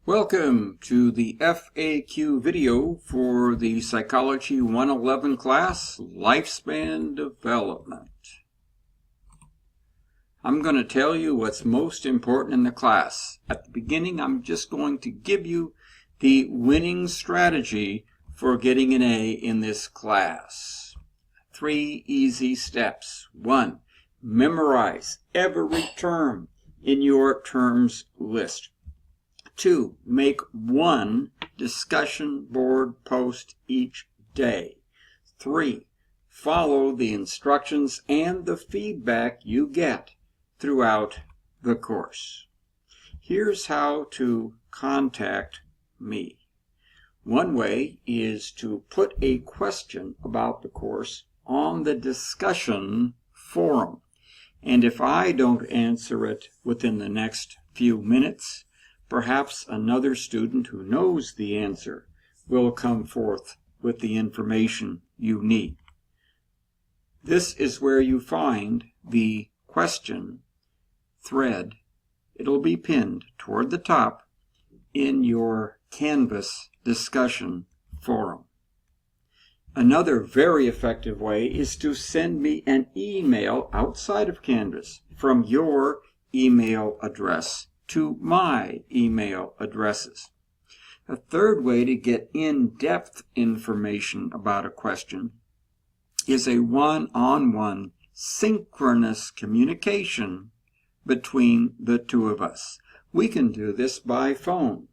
Welcome to the FAQ video for the Psychology 111 class, Lifespan Development. I'm going to tell you what's most important in the class. At the beginning, I'm just going to give you the winning strategy for getting an A in this class. 3 easy steps. 1. Memorize every term in your terms list. 2. Make 1 discussion board post each day. 3. Follow the instructions and the feedback you get throughout the course. Here's how to contact me. One way is to put a question about the course on the discussion forum. And if I don't answer it within the next few minutes, perhaps another student who knows the answer will come forth with the information you need. This is where you find the question thread. It'll be pinned toward the top in your Canvas discussion forum. Another very effective way is to send me an email outside of Canvas from your email address to my email addresses. A third way to get in-depth information about a question is a one-on-one synchronous communication between the two of us. We can do this by phone.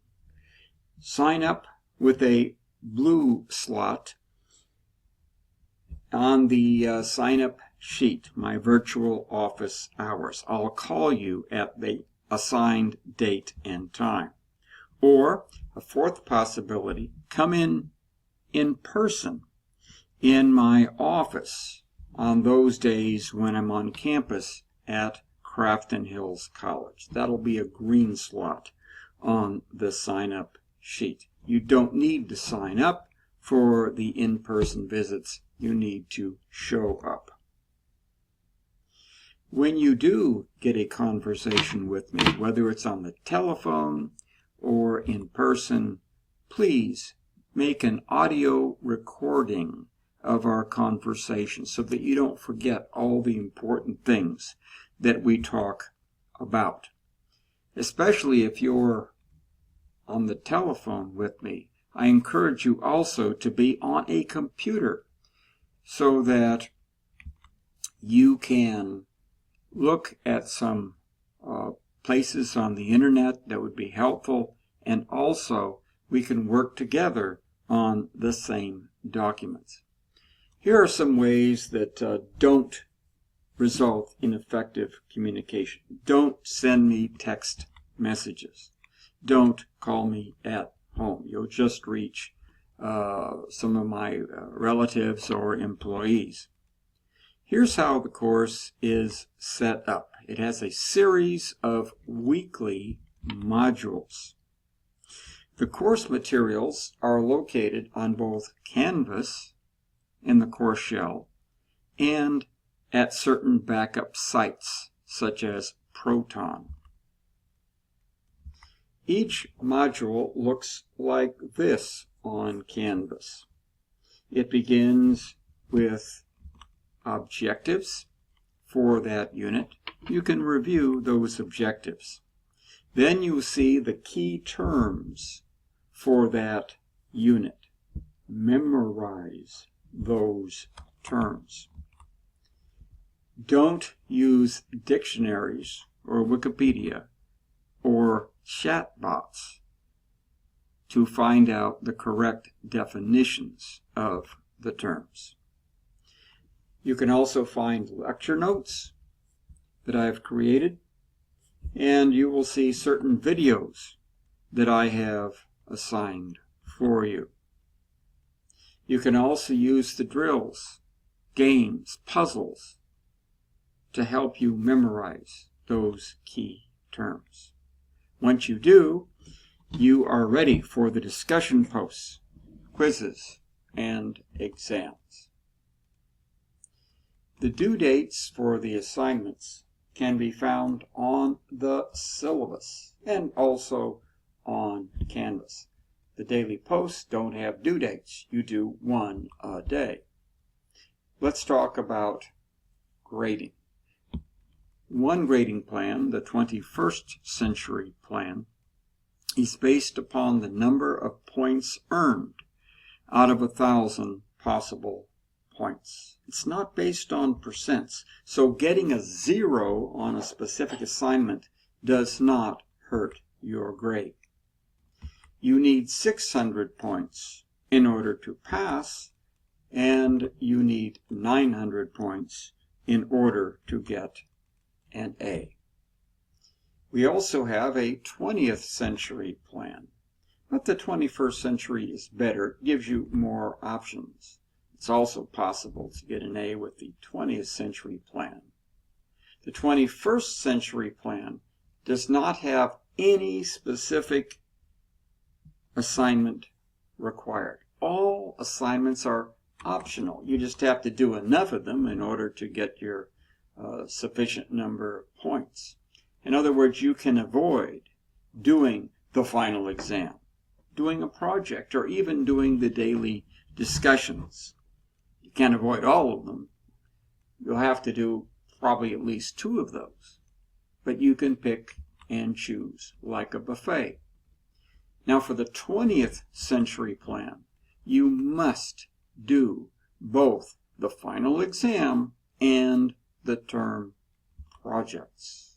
Sign up with a blue slot on the sign-up sheet, my virtual office hours. I'll call you at the assigned date and time. Or a fourth possibility, come in person in my office on those days when I'm on campus at Crafton Hills College. That'll be a green slot on the sign-up sheet. You don't need to sign up for the in-person visits. You need to show up. When you do get a conversation with me, whether it's on the telephone or in person, please make an audio recording of our conversation so that you don't forget all the important things that we talk about. Especially if you're on the telephone with me, I encourage you also to be on a computer so that you can look at some places on the internet that would be helpful, and also we can work together on the same documents. Here are some ways that don't result in effective communication. Don't send me text messages. Don't call me at home. You'll just reach some of my relatives or employees. Here's how the course is set up. It has a series of weekly modules. The course materials are located on both Canvas in the course shell and at certain backup sites such as Proton. Each module looks like this on Canvas. It begins with objectives for that unit. You can review those objectives. Then you see the key terms for that unit. Memorize those terms. Don't use dictionaries or Wikipedia or chatbots to find out the correct definitions of the terms. You can also find lecture notes that I've created, and you will see certain videos that I have assigned for you. You can also use the drills, games, puzzles to help you memorize those key terms. Once you do, you are ready for the discussion posts, quizzes, and exams. The due dates for the assignments can be found on the syllabus and also on Canvas. The daily posts don't have due dates. You do one a day. Let's talk about grading. One grading plan, the 21st century plan, is based upon the number of points earned out of 1,000 possible points. It's not based on percents. So getting a 0 on a specific assignment does not hurt your grade. You need 600 points in order to pass, and you need 900 points in order to get an A. We also have a 20th century plan, but the 21st century is better. It gives you more options. It's also possible to get an A with the 20th century plan. The 21st century plan does not have any specific assignment required. All assignments are optional. You just have to do enough of them in order to get your sufficient number of points. In other words, you can avoid doing the final exam, doing a project, or even doing the daily discussions. You can't avoid all of them. You'll have to do probably at least 2 of those. But you can pick and choose like a buffet. Now for the 20th century plan, you must do both the final exam and the term projects.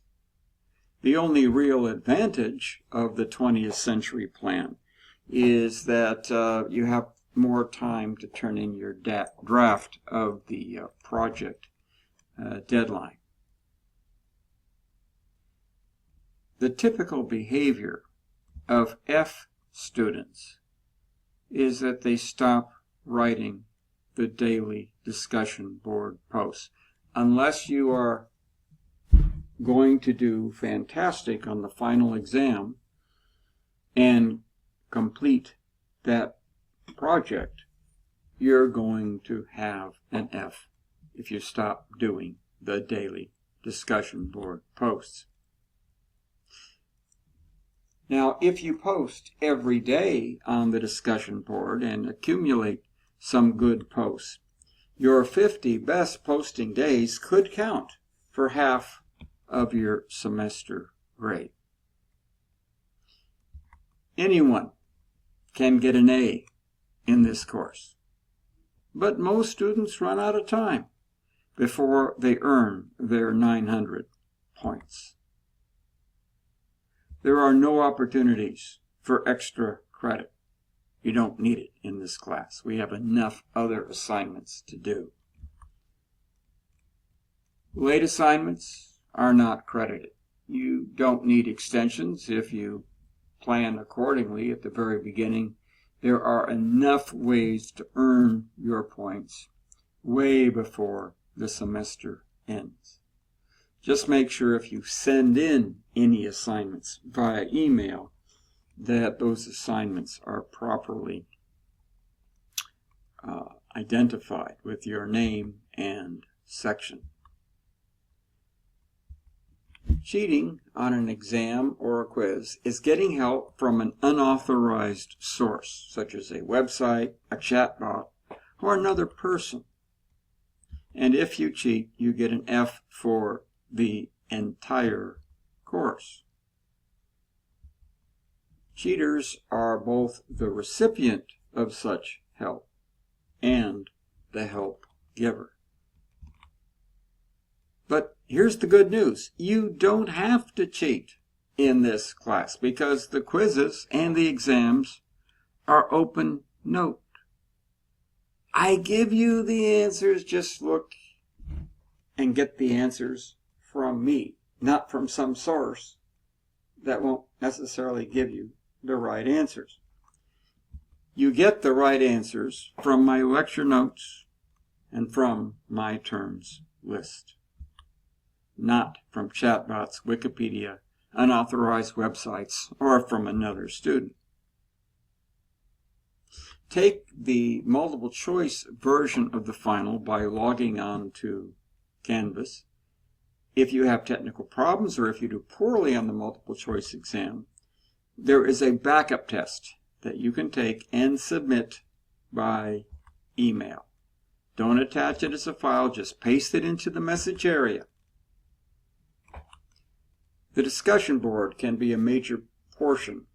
The only real advantage of the 20th century plan is that you have more time to turn in your draft of the project deadline. The typical behavior of F students is that they stop writing the daily discussion board posts. Unless you are going to do fantastic on the final exam and complete that project, you're going to have an F if you stop doing the daily discussion board posts. Now, if you post every day on the discussion board and accumulate some good posts, your 50 best posting days could count for half of your semester grade. Anyone can get an A in this course, but most students run out of time before they earn their 900 points. There are no opportunities for extra credit. You don't need it in this class. We have enough other assignments to do. Late assignments are not credited. You don't need extensions if you plan accordingly at the very beginning. There are enough ways to earn your points way before the semester ends. Just make sure if you send in any assignments via email that those assignments are properly identified with your name and section. Cheating on an exam or a quiz is getting help from an unauthorized source, such as a website, a chatbot, or another person. And if you cheat, you get an F for the entire course. Cheaters are both the recipient of such help and the help giver. But here's the good news. You don't have to cheat in this class because the quizzes and the exams are open note. I give you the answers, just look and get the answers from me, not from some source that won't necessarily give you the right answers. You get the right answers from my lecture notes and from my terms list, not from chatbots, Wikipedia, unauthorized websites, or from another student. Take the multiple choice version of the final by logging on to Canvas. If you have technical problems or if you do poorly on the multiple choice exam, there is a backup test that you can take and submit by email. Don't attach it as a file, just paste it into the message area. The discussion board can be a major portion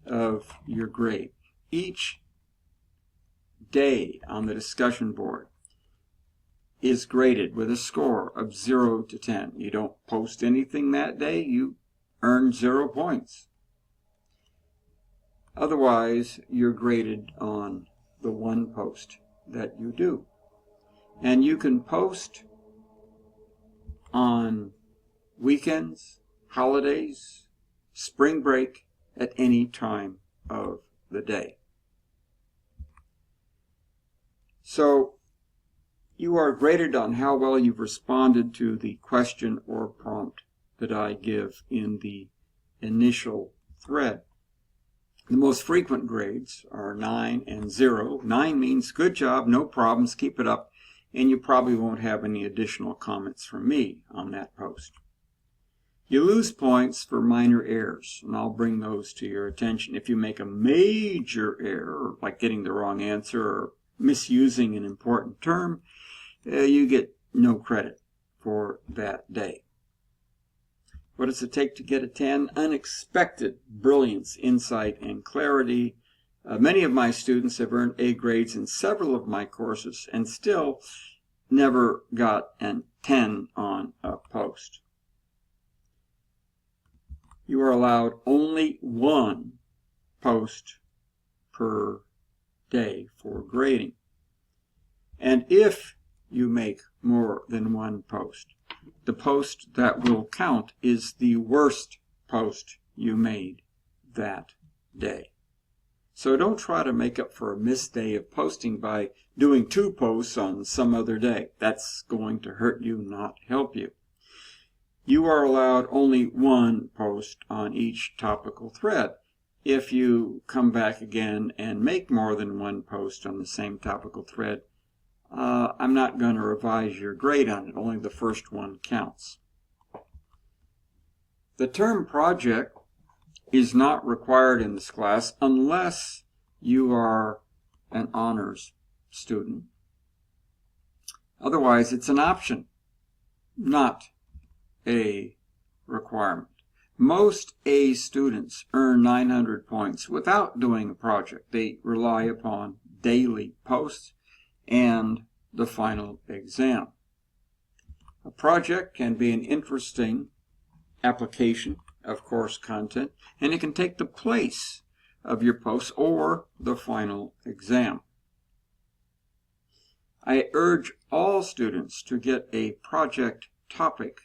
of your grade. Each day on the discussion board is graded with a score of 0 to 10. You don't post anything that day, you earn 0 points. Otherwise, you're graded on the one post that you do. And you can post on weekends, holidays, spring break, at any time of the day. So, you are graded on how well you've responded to the question or prompt that I give in the initial thread. The most frequent grades are 9 and 0. 9 means good job, no problems, keep it up, and you probably won't have any additional comments from me on that post. You lose points for minor errors, and I'll bring those to your attention. If you make a major error, like getting the wrong answer or misusing an important term, you get no credit for that day. What does it take to get a 10? Unexpected brilliance, insight, and clarity. Many of my students have earned A grades in several of my courses and still never got a 10 on a post. You are allowed only one post per day for grading. And if you make more than one post, the post that will count is the worst post you made that day. So don't try to make up for a missed day of posting by doing 2 posts on some other day. That's going to hurt you, not help you. You are allowed only 1 post on each topical thread. If you come back again and make more than 1 post on the same topical thread, I'm not going to revise your grade on it. Only the first one counts. The term project is not required in this class unless you are an honors student. Otherwise, it's an option, not a requirement. Most A students earn 900 points without doing a project. They rely upon daily posts and the final exam. A project can be an interesting application of course content, and it can take the place of your posts or the final exam. I urge all students to get a project topic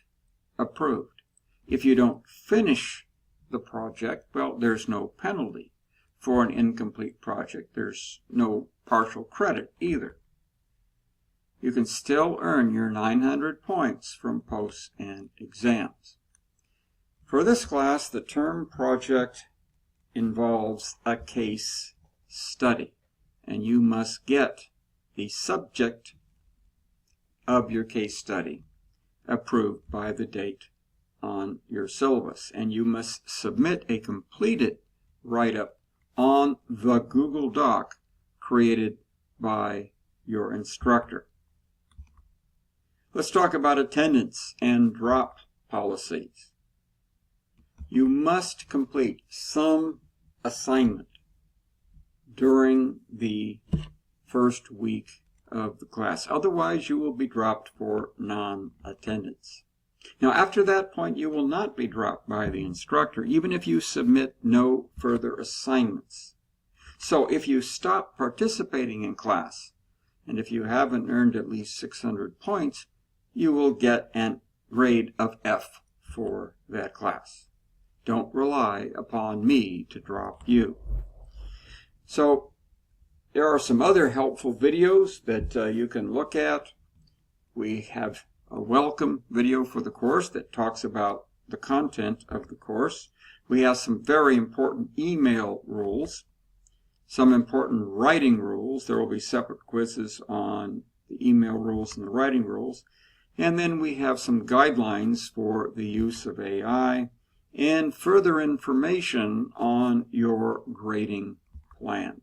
approved. If you don't finish the project, well, there's no penalty for an incomplete project. There's no partial credit either. You can still earn your 900 points from posts and exams. For this class, the term project involves a case study, and you must get the subject of your case study approved by the date on your syllabus, and you must submit a completed write-up on the Google Doc created by your instructor. Let's talk about attendance and drop policies. You must complete some assignment during the first week of the class. Otherwise, you will be dropped for non-attendance. Now, after that point, you will not be dropped by the instructor, even if you submit no further assignments. So, if you stop participating in class, and if you haven't earned at least 600 points, you will get a grade of F for that class. Don't rely upon me to drop you. So, there are some other helpful videos that you can look at. We have a welcome video for the course that talks about the content of the course. We have some very important email rules, some important writing rules. There will be separate quizzes on the email rules and the writing rules. And then we have some guidelines for the use of AI and further information on your grading plan.